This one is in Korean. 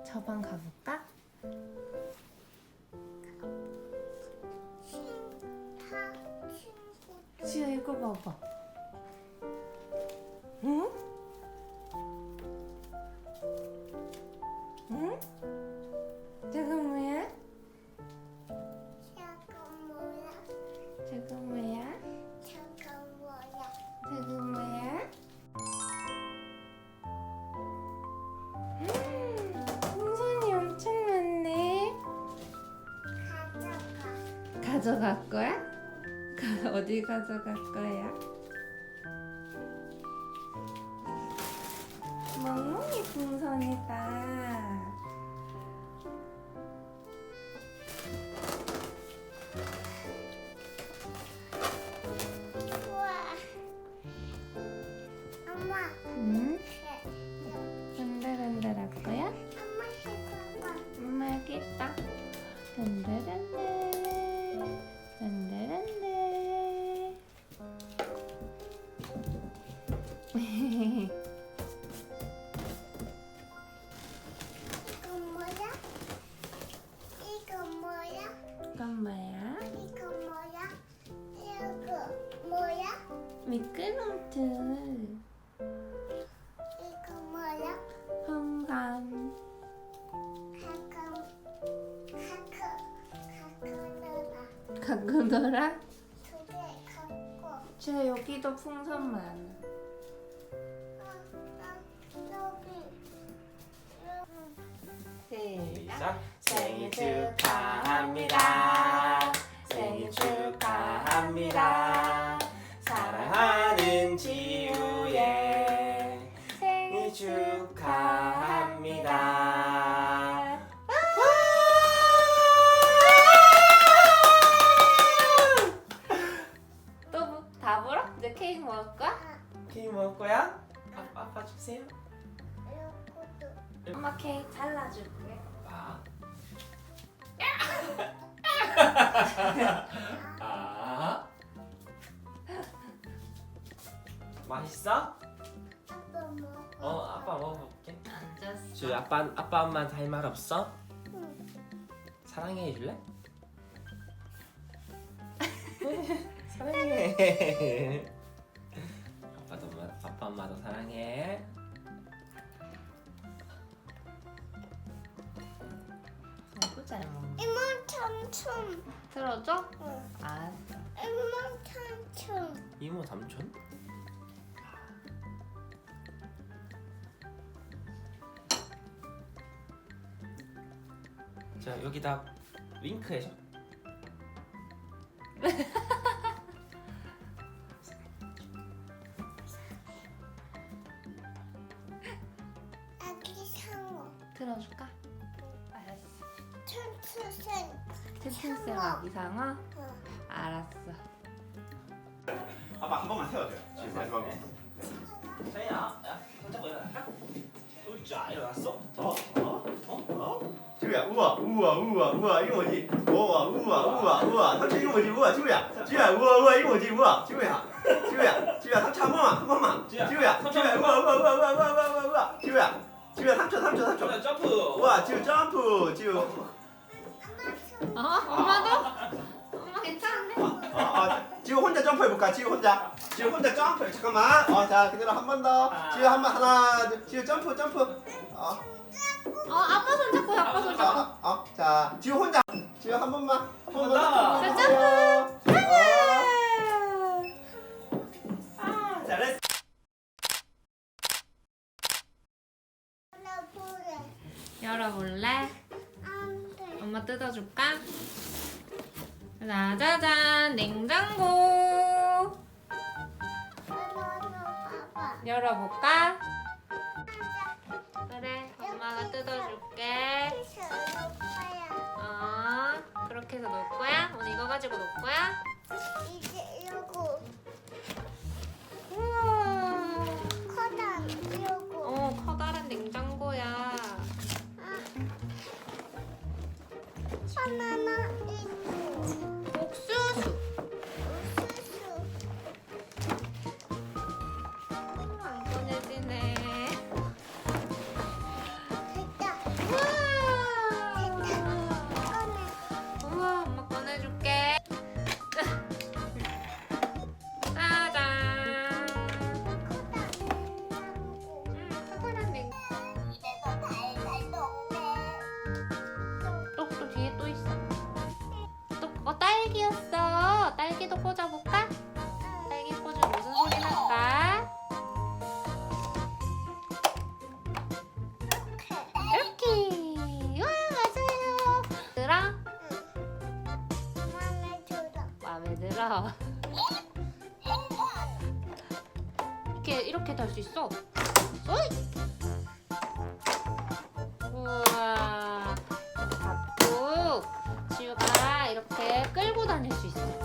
저 방 가볼까? 지아 이거 봐봐. 응? 응? 저거 뭐야? 저거 뭐야? 저거 뭐야? 풍선이 엄청 많네. 가져갈 거야? 어디 가져갈 거야? 멍멍이 풍선이다. 응? 던데던데 할 거야? 엄마 여기 있다. 던데던데 던데던데. 이건 뭐야? 미끄럼틀. 이거 뭐야? 홍감. 갖고 놀아? 두개 갖고. 저 여기도 풍선 많아. 시작. 생일 축하합니다. 생일 축하합니다. 사랑하는 지우의 생일 축하합니다. 또 다 불어? 이제 케이크 먹을 거야? 케이크 먹을 거야? 아빠 주세요. 엄마 케이크 잘라줄게. 아. 맛있어? 아빠 먹어볼게. 앉았어. 주 아빠 엄마한테 할 말 없어? 사랑해 해줄래? 사랑해. 아빠 엄마도 사랑해. 아이고 잘 먹네. 이모 삼촌. 들어줘? 응. 알았어. 이모 삼촌. 이모 삼촌? 자 여기다 윙크 해줘. 아기 상어. 들어줄까? 알았어. 천수생. 튼튼쌤 아기 상어? 어. 알았어. 아빠 한 번만 태워줘요. 지금 마지막에. 자이야, 야, 손잡고 일어날까? 으쌰, 일어났어? 지우야, 우와, 이거 뭐지? 우와. 삼촌 이거 뭐지? 우와, 지우야, 우와, 이거 뭐지? 우와, 지우야, 삼촌 한 번만. 지우야, 지우야, 삼촌 우와. 지우야, 삼촌. 그래, 점프. 우와, 지우 점프, 지우. 엄마도? 엄마 괜찮은데? 지우 혼자 점프해볼까? 지우 혼자 점프. 잠깐만. 자, 그대로 한 번 더. 지우 한 번 하나, 둘. 지우 점프. 아빠 손잡고 아빠 손잡고. 자, 지우 혼자. 지우 한 번만. 한 번 더. 점프. 잘했어. 열어볼래? 안 돼. 엄마 뜯어줄까? 짜자잔 냉장고. 봐봐. 열어볼까? 그래 엄마가 뜯어줄게. 그렇게 해서 놓을 거야? 오늘 이거 가지고 놓을 거야? 이제 요거 우와. 커다란 요거. 커다란 냉장고야. 바나나 있고. 옥수수. 옥수수. 안 꺼내지네. 됐다. 우와. 아니라 이렇게 달 수 있어. 어이! 우와. 잡고 지우가 이렇게 끌고 다닐 수 있어.